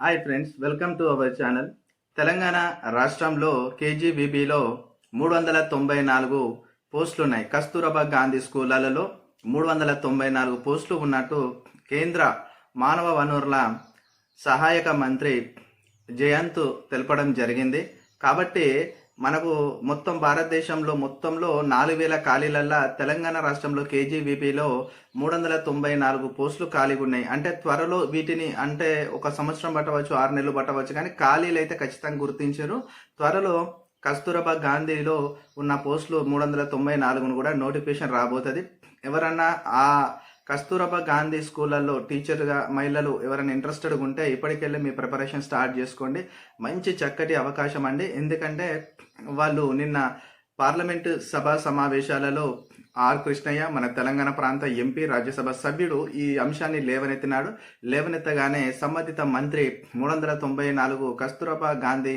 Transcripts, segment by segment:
Hi friends, welcome to our channel. Telangana రాష్ట్రంలో కేజీబీబీలో 394 పోస్టులు ఉన్నాయి. కస్తూరబా గాంధీ స్కూళ్ళలో 394 పోస్టులు ఉన్నట్టు కేంద్ర మానవ వనరుల సహాయక మంత్రి జయంత్ తెలపడం జరిగింది. కాబట్టి మనకు మొత్తం భారతదేశంలో మొత్తంలో 4,000 ఖాళీలల్లా తెలంగాణ రాష్ట్రంలో కేజీబీపీలో 394 పోస్టులు ఖాళీగా ఉన్నాయి. అంటే త్వరలో వీటిని అంటే ఒక సంవత్సరం పట్టవచ్చు, 6 నెలలు పట్టవచ్చు, కానీ ఖాళీలు అయితే ఖచ్చితంగా గుర్తించారు. త్వరలో కస్తూరబా గాంధీలో ఉన్న పోస్టులు 394ను కూడా నోటిఫికేషన్ రాబోతుంది. ఎవరన్నా ఆ కస్తూరబా గాంధీ స్కూళ్ళల్లో టీచర్గా మహిళలు ఎవరైనా ఇంట్రెస్టెడ్గా ఉంటే ఇప్పటికెళ్ళి మీ ప్రిపరేషన్ స్టార్ట్ చేసుకోండి. మంచి చక్కటి అవకాశం అండి. ఎందుకంటే వాళ్ళు నిన్న పార్లమెంటు సభ సమావేశాలలో ఆర్ కృష్ణయ్య, మన తెలంగాణ ప్రాంత ఎంపీ, రాజ్యసభ సభ్యుడు ఈ అంశాన్ని లేవనెత్తినాడు. లేవనెత్తగానే సంబంధిత మంత్రి 394 కస్తూరబా గాంధీ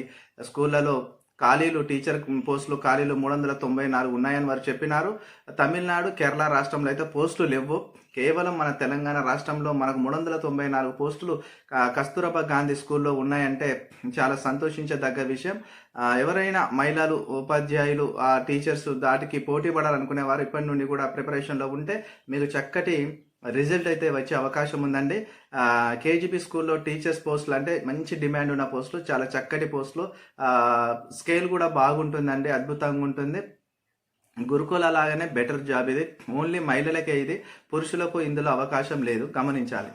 స్కూళ్ళలో ఖాళీలు, టీచర్ పోస్టులు ఖాళీలు 394 ఉన్నాయని వారు చెప్పినారు. తమిళనాడు, కేరళ రాష్ట్రంలో అయితే పోస్టులు లేవు. కేవలం మన తెలంగాణ రాష్ట్రంలో మనకు 394 పోస్టులు కస్తూరబా గాంధీ స్కూల్లో ఉన్నాయంటే చాలా సంతోషించదగ్గ విషయం. ఎవరైనా మహిళలు, ఉపాధ్యాయులు, టీచర్స్ దాటికి పోటీ పడాలనుకునే వారు ఇప్పటి నుండి కూడా ప్రిపరేషన్లో ఉంటే మీకు చక్కటి రిజల్ట్ అయితే వచ్చే అవకాశం ఉందండి. కేజీపీ స్కూల్లో టీచర్స్ పోస్టులు అంటే మంచి డిమాండ్ ఉన్న పోస్టులు, చాలా చక్కటి పోస్టులు. స్కేల్ కూడా బాగుంటుందండి, అద్భుతంగా ఉంటుంది. గురుకుల లాగానే బెటర్ జాబ్ ఇది. ఓన్లీ మహిళలకే ఇది, పురుషులకు ఇందులో అవకాశం లేదు, గమనించాలి.